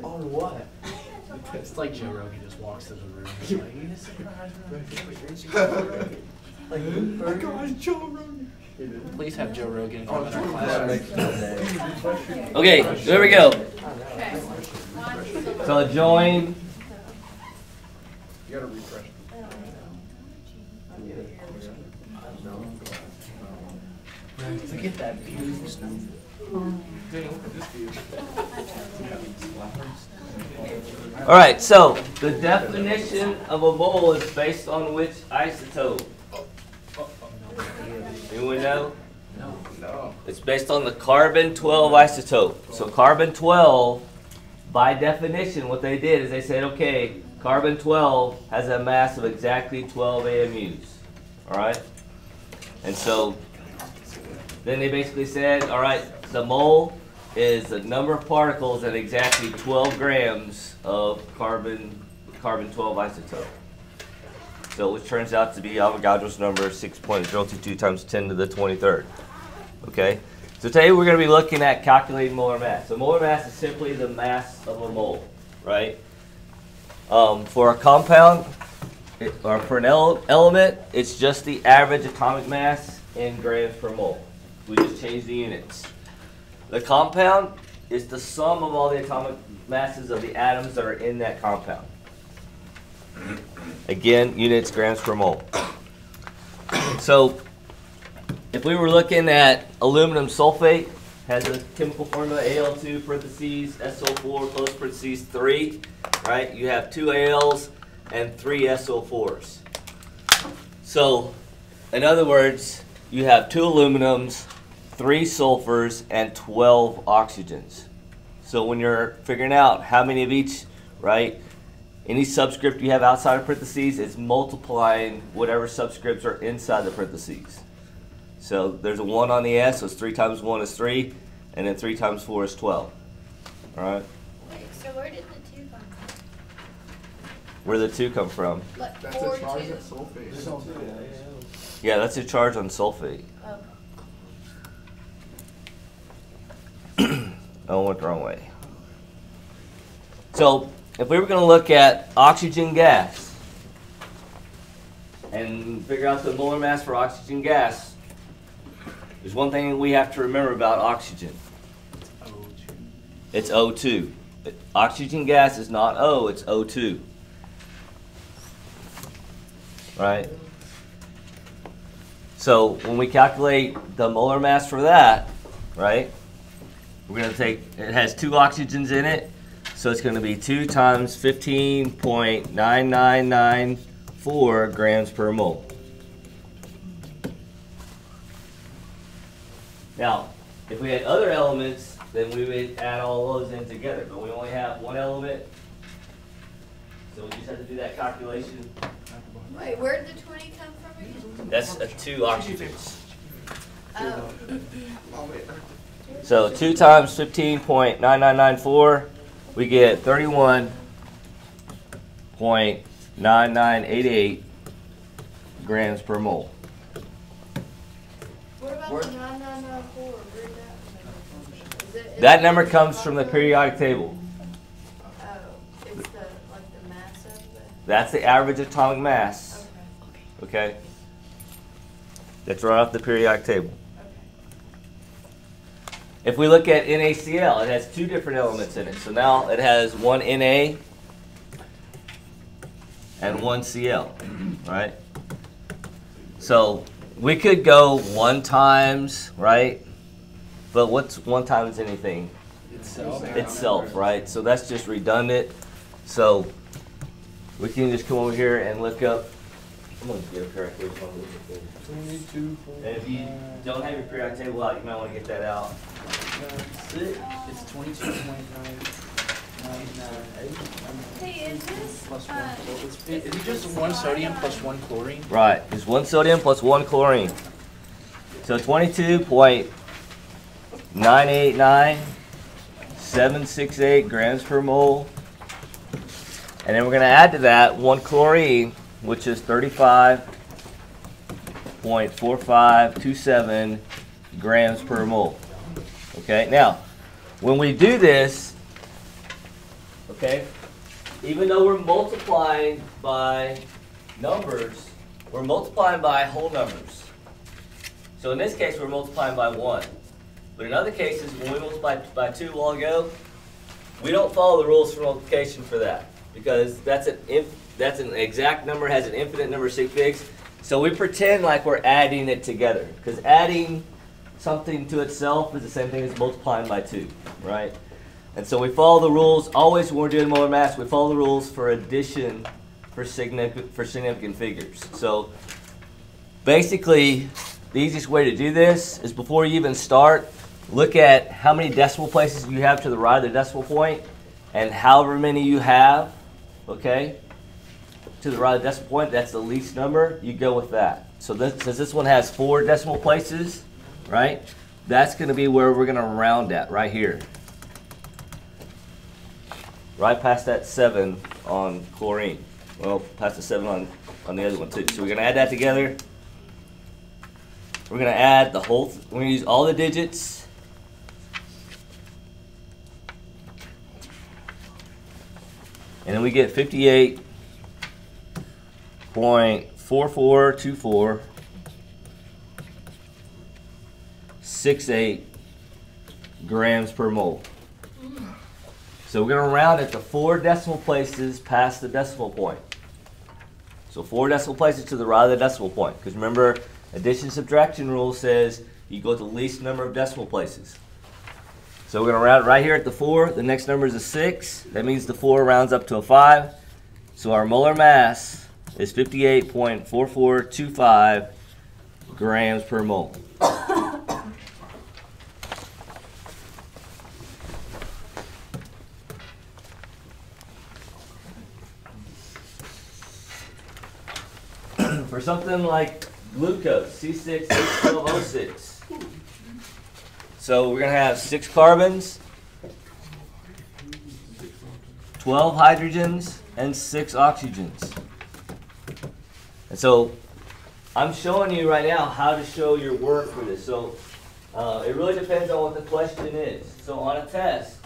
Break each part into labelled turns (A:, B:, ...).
A: On what?
B: It's like Joe Rogan just walks to the room. He's like,
A: Like, oh my God, Joe Rogan.
B: please have Joe Rogan come in our class.
C: Okay, there we go. So join.
A: You gotta refresh.
B: Look at that view.
C: All right, so the definition of a mole is based on which isotope? Anyone know?
A: No.
C: It's based on the carbon-12 isotope. So carbon-12, by definition, what they did is they said, okay, carbon-12 has a mass of exactly 12 AMUs. All right? And so then they basically said, all right, the mole is the number of particles at exactly 12 grams of carbon-12 isotope. So which turns out to be Avogadro's number, 6.022 times 10 to the 23rd. Okay? So today we're going to be looking at calculating molar mass. So molar mass is simply the mass of a mole, right? For a compound, or for an element, it's just the average atomic mass in grams per mole. We just change the units. The compound is the sum of all the atomic masses of the atoms that are in that compound. Again, units, grams per mole. So if we were looking at aluminum sulfate, has a chemical formula Al2 parentheses SO4 close parentheses 3, right? You have 2 Als and 3 SO4s. So in other words, you have 2 aluminums, 3 sulfurs, and 12 oxygens. So when you're figuring out how many of each, right, any subscript you have outside of parentheses, it's multiplying whatever subscripts are inside the parentheses. So there's a 1 on the S, so it's 3 times 1 is 3, and then 3 times 4 is 12. All right?
D: Wait, so where did the 2 come from?
C: Where did the 2 come from?
D: Like
A: That's
D: 4,
A: a charge
D: 2?
A: of sulfate.
C: Yeah, that's a charge on sulfate.
D: Oh.
C: I went the wrong way. So if we were going to look at oxygen gas and figure out the molar mass for oxygen gas, there's one thing we have to remember about oxygen. It's O2. Oxygen gas is not O, it's O2. Right? So when we calculate the molar mass for that, right, we're going to take, it has 2 oxygens in it, so it's going to be 2 times 15.9994 grams per mole. Now, if we had other elements, then we would add all those in together, but we only have 1 element, so we just have to do that calculation.
D: Wait, where did the 20 come from again?
C: That's 2 oxygens.
D: Oh.
C: So 2 times 15.9994, we get 31.9988 grams per mole.
D: What about the 9994? Where'd that come?
C: That number comes from the periodic table.
D: Oh, it's the, like the mass of the...
C: That's the average atomic mass.
D: Okay.
C: Okay? That's right off the periodic table. If we look at NaCl, it has 2 different elements in it. So now it has 1 Na and 1 Cl, right? So we could go 1 times, right? But what's 1 times anything? Itself, right? So that's just redundant. So we can just come over here and look up. I'm going to get a periodic table. And if you don't have your periodic table out, you might want to get that out.
B: It's 22.998.
D: Hey, is this...
B: Plus 1. Is it just 1 sodium plus 1 chlorine?
C: Right. It's 1 sodium plus 1 chlorine. So 22.989768 grams per mole. And then we're going to add to that 1 chlorine, which is 35.4527 grams per mole. Okay, now, when we do this, okay? Even though we're multiplying by numbers, we're multiplying by whole numbers. So in this case, we're multiplying by 1. But in other cases, when we multiplied by 2 a while ago, we don't follow the rules for multiplication for that, because that's an exact number, has an infinite number of sig figs. So we pretend like we're adding it together, because adding something to itself is the same thing as multiplying by 2, right? And so we follow the rules, always when we're doing molar mass, we follow the rules for addition for significant figures. So basically, the easiest way to do this is before you even start, look at how many decimal places you have to the right of the decimal point, and however many you have, okay, to the right of the decimal point, that's the least number, you go with that. So since this one has 4 decimal places, right, that's going to be where we're going to round at, right here. Right past that 7 on chlorine. Well, past the 7 on the other one too. So we're going to add that together. We're going to add the whole, we're going to use all the digits. And then we get 58.442468 grams per mole. So we're going to round it to 4 decimal places past the decimal point. So 4 decimal places to the right of the decimal point. Because remember, addition subtraction rule says you go to the least number of decimal places. So we're going to round it right here at the 4. The next number is a 6. That means the 4 rounds up to a 5. So our molar mass is 58.4425 grams per mole. For something like glucose, C6H12O6. So we're going to have 6 carbons, 12 hydrogens, and 6 oxygens. And so I'm showing you right now how to show your work for this. So it really depends on what the question is. So on a test,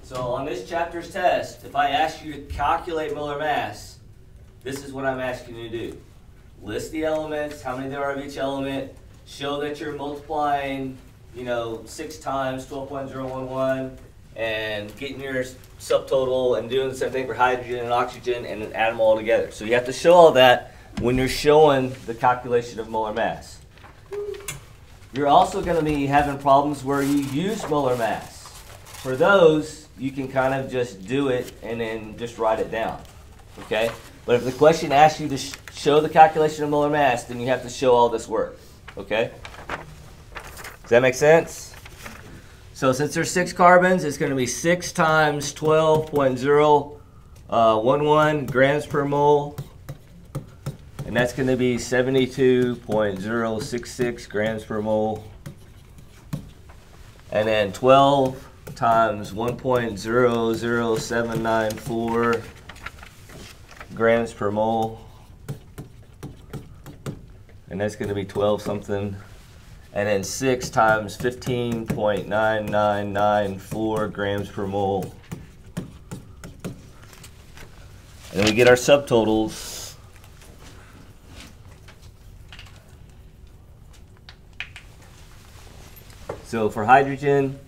C: so on this chapter's test, if I ask you to calculate molar mass, this is what I'm asking you to do. List the elements, how many there are of each element, show that you're multiplying, 6 times 12.011, and getting your subtotal and doing the same thing for hydrogen and oxygen, and then add them all together. So you have to show all that when you're showing the calculation of molar mass. You're also going to be having problems where you use molar mass. For those, you can kind of just do it and then just write it down, okay? But if the question asks you to show the calculation of molar mass, then you have to show all this work, okay? Does that make sense? So since there's 6 carbons, it's going to be 6 times 12.011 grams per mole. And that's going to be 72.066 grams per mole. And then 12 times 1.00794 grams per mole. And that's going to be 12 something. And then 6 times 15.9994 grams per mole. And then we get our subtotals. So for hydrogen,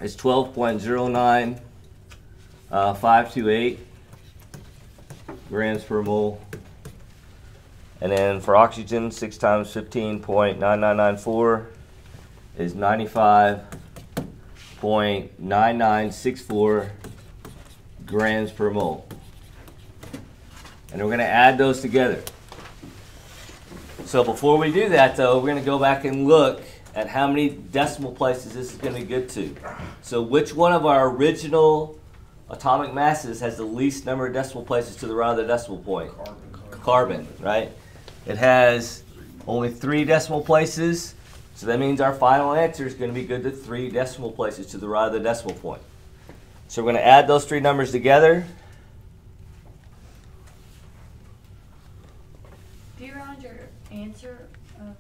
C: it's 12.09528 grams per mole. And then for oxygen, 6 times 15.9994 is 95.9964 grams per mole. And we're going to add those together. So before we do that, though, we're going to go back and look at how many decimal places this is going to get to. So which one of our original atomic masses has the least number of decimal places to the right of the decimal point? Carbon, right? It has only 3 decimal places, so that means our final answer is going to be good to 3 decimal places to the right of the decimal point. So we're going to add those 3 numbers together.
D: Do you round your answer of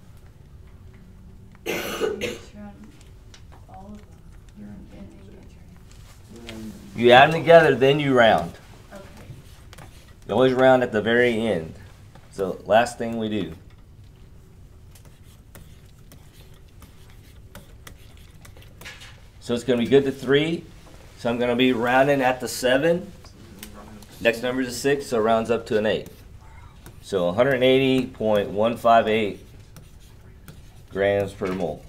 D: round all of them? Your answer.
C: You add them together, then you round.
D: Okay.
C: You always round at the very end. So last thing we do. So it's going to be good to 3. So I'm going to be rounding at the 7. Next number is a 6, so it rounds up to an 8. So 180.158 grams per mole.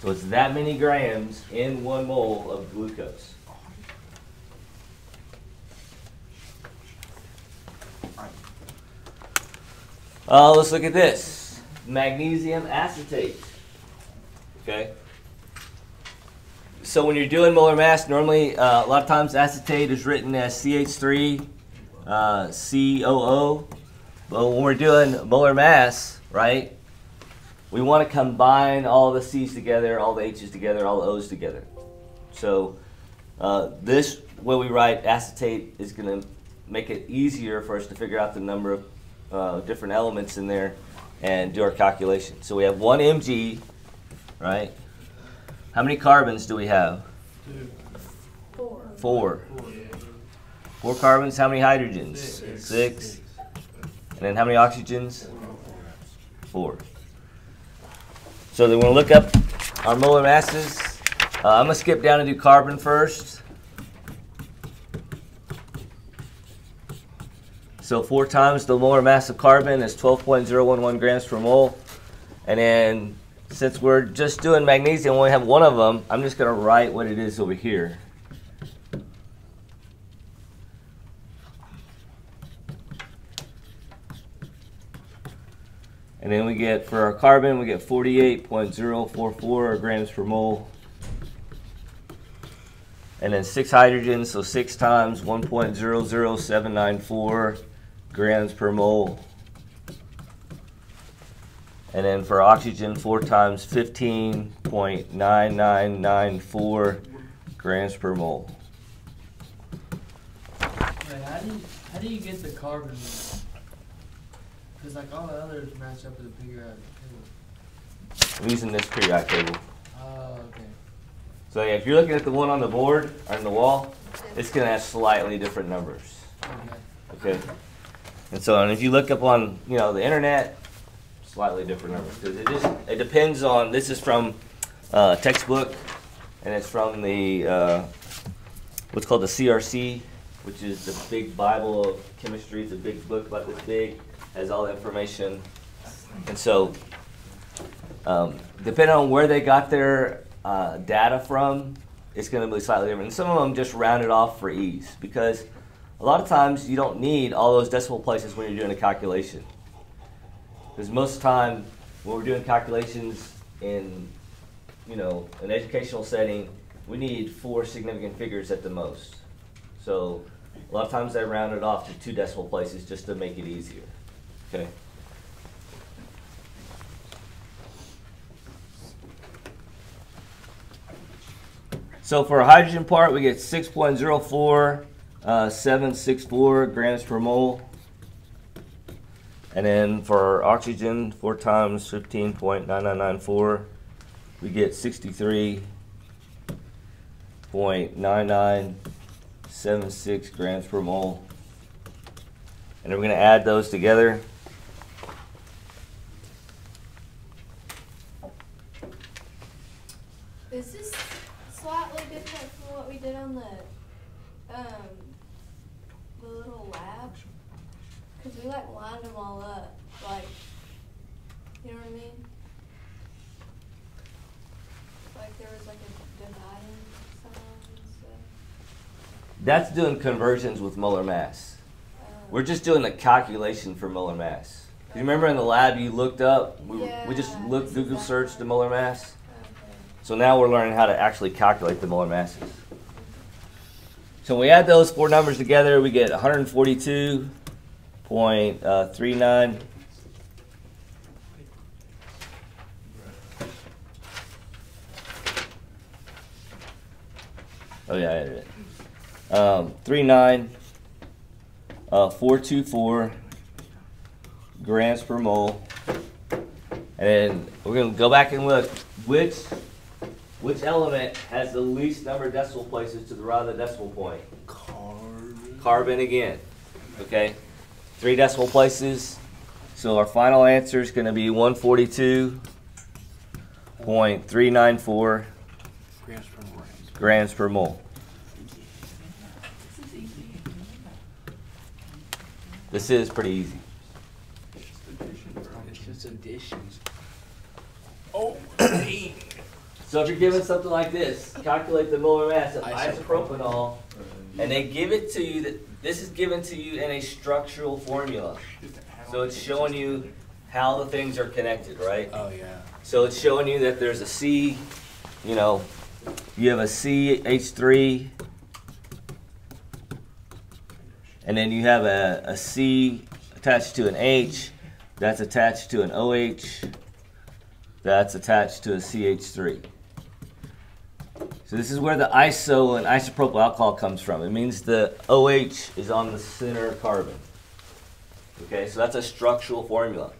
C: So it's that many grams in 1 mole of glucose. Let's look at this. Magnesium acetate. Okay. So when you're doing molar mass, normally a lot of times acetate is written as CH3, COO. But when we're doing molar mass, right, we want to combine all the C's together, all the H's together, all the O's together. So this way we write acetate is going to make it easier for us to figure out the number of different elements in there and do our calculation. So we have 1 mg, right? How many carbons do we have?
D: 4.
C: 4. 4 carbons. How many hydrogens? 6. And then how many oxygens? 4. So then we'll look up our molar masses. I'm going to skip down and do carbon first. So 4 times the molar mass of carbon is 12.011 grams per mole. And then since we're just doing magnesium, we only have 1 of them, I'm just going to write what it is over here. And then we get, for our carbon, we get 48.044 grams per mole. And then 6 hydrogens, so 6 times 1.00794 grams per mole. And then for oxygen, 4 times 15.9994 grams per mole.
E: Wait, how do you get the carbon? Because like all the others match up with the periodic table.
C: I'm using this periodic table.
E: Oh, okay.
C: So yeah, if you're looking at the one on the board or on the wall, it's going to have slightly different numbers.
E: Okay.
C: Okay. And so, and if you look up on, the internet, slightly different numbers, because it depends on. This is from textbook, and it's from the what's called the CRC, which is the big Bible of chemistry. It's a big book about this big, has all the information, and so depending on where they got their data from, it's going to be slightly different. And some of them just round it off for ease, because a lot of times you don't need all those decimal places when you're doing a calculation. Because most of the time, when we're doing calculations in, an educational setting, we need 4 significant figures at the most. So a lot of times they round it off to 2 decimal places just to make it easier. Okay. So for our hydrogen part, we get 6.04764 grams per mole. And then for our oxygen, 4 times 15.9994, we get 63.9976 grams per mole. And then we're going to add those together.
D: Is this slightly different from what we did on the little lab? Because we lined them all up, you know what I mean? Like there was a dividing sign and stuff.
C: That's doing conversions with molar mass. We're just doing the calculation for molar mass. You remember in the lab you looked up, we just Google searched the molar mass?
D: Okay.
C: So now we're learning how to actually calculate the molar masses. So when we add those 4 numbers together, we get 142.39. Oh yeah, I added it. 39.424 grams per mole. And And then we're going to go back and look which element has the least number of decimal places to the right of the decimal point. Carbon again. Okay, 3 decimal places. So our final answer is going to be 142.394 grams per mole. This is pretty easy.
B: It's just additions.
C: So if you're given something like this, calculate the molar mass of isopropanol, and they give it to you, this is given to you in a structural formula. So it's showing you how the things are connected, right?
B: Oh yeah.
C: So it's showing you that there's a C, you know, you have a CH3, and then you have a C attached to an H, that's attached to an OH, that's attached to a CH3. So this is where the iso and isopropyl alcohol comes from. It means the OH is on the center carbon. Okay, so that's a structural formula.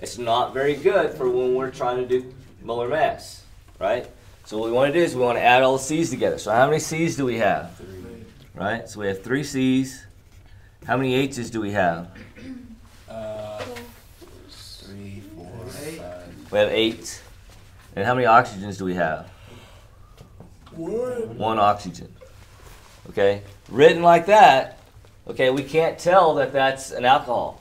C: It's not very good for when we're trying to do molar mass, right? So what we want to do is we want to add all the C's together. So how many C's do we have?
B: 3.
C: Right, so we have 3 C's. How many H's do we have?
B: 3, 4, 5.
C: We have 8. And how many oxygens do we have? 1 oxygen. Okay, written like that, okay, we can't tell that that's an alcohol.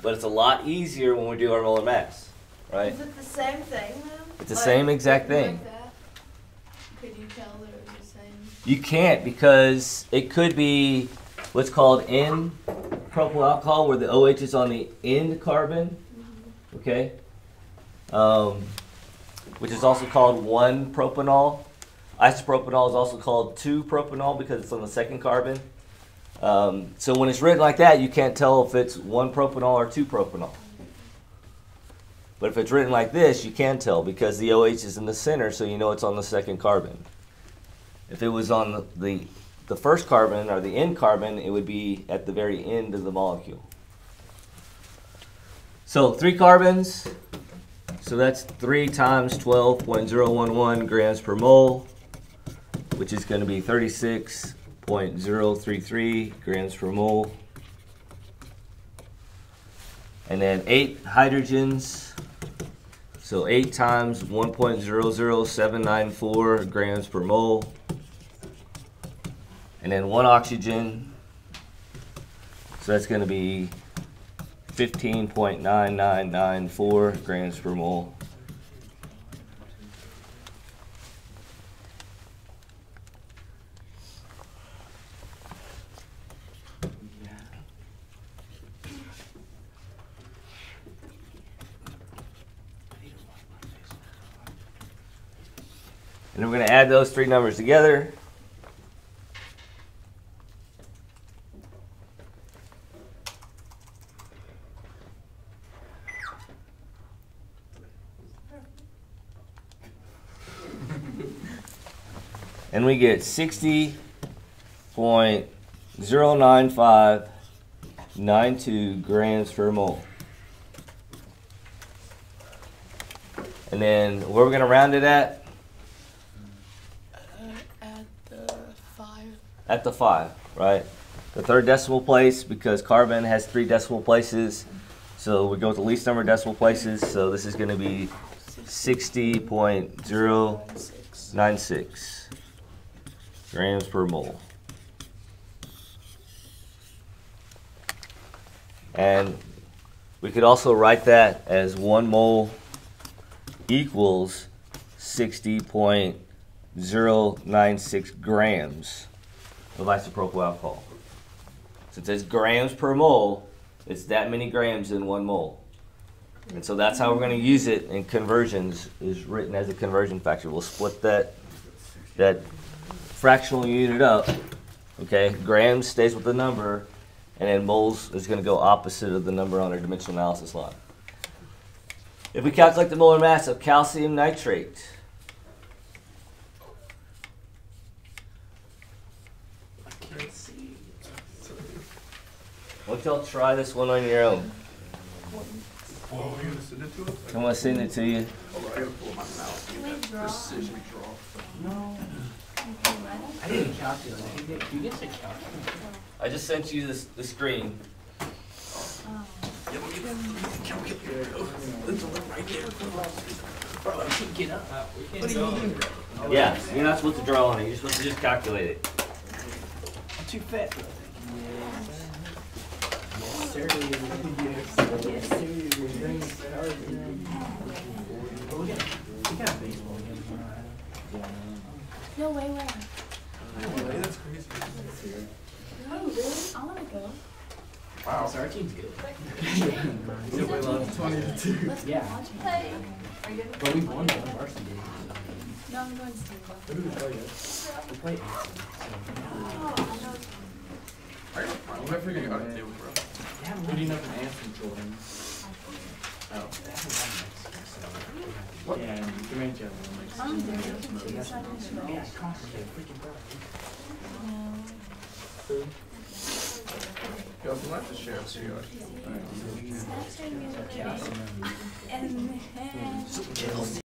C: But it's a lot easier when we do our molar mass, right?
D: Is it the same thing then?
C: It's the same exact
D: written
C: thing.
D: Like that? Could you tell that it was the same?
C: You can't, because it could be what's called N-propyl alcohol, where the OH is on the end carbon, okay? Which is also called 1-propanol. Isopropanol is also called 2-propanol because it's on the second carbon. So when it's written like that, you can't tell if it's 1-propanol or 2-propanol. But if it's written like this, you can tell because the OH is in the center, so you know it's on the second carbon. If it was on the first carbon or the end carbon, it would be at the very end of the molecule. So 3 carbons, so that's 3 times 12.011 grams per mole, which is going to be 36.033 grams per mole. And then 8 hydrogens, so 8 times 1.00794 grams per mole. And then 1 oxygen, so that's going to be 15.9994 grams per mole. And then we're going to add those 3 numbers together. And we get 60.09592 grams per mole. And then where we're going to round it at?
D: At the 5.
C: At the 5, right? The 3rd decimal place, because carbon has 3 decimal places. So we go with the least number of decimal places. So this is going to be 60.096 grams per mole. And we could also write that as 1 mole equals 60.096 grams of isopropyl alcohol. So it says grams per mole, it's that many grams in 1 mole. And so that's how we're going to use it in conversions, is written as a conversion factor. We'll split that fractional unit up, okay? Grams stays with the number, and then moles is going to go opposite of the number on our dimensional analysis line. If we calculate the molar mass of calcium nitrate, why don't y'all try this one on your own?
A: Oh, you gonna send it to us?
C: I'm gonna send it to you.
A: Hold on, I gotta pull my mouse.
D: Can we draw?
A: Precision draw.
B: No,
D: Okay, what?
B: I didn't calculate. You get to calculate.
C: I just sent you the screen.
D: Oh.
A: Yeah, look at that. Calculator. It's right there.
B: Bro, I can't get up.
A: What are you doing?
C: Yeah, you're not supposed to draw on it. You're supposed to just calculate it.
B: I'm too fat. Yes, sir. Yes, sir. But we got a baseball game tomorrow.
D: No way, way.
A: Hey, that's crazy.
D: Oh, really? I wanna go.
A: Wow.
B: So our team's good.
A: We lost 20-2.
D: Let's go
B: Yeah.
D: watch it. Hey. Are you gonna?
B: But we won the varsity game.
D: No, I'm going to see
B: Who did we play with? We played Anson.
D: Oh, I know.
A: I'm not figuring out a table, bro.
B: They haven't
E: Putting
B: won.
E: up an Anson Jordan.
B: Oh, they haven't won Mexico, so.
A: What?
E: Yeah, and Jermaine Jones will make
D: I'm
E: some
D: there.
E: noise.
D: Two seconds.
B: Yeah, it's complicated. Freaking bro.
A: Yo, if you like to share, see you.
D: Snapchat me. And then.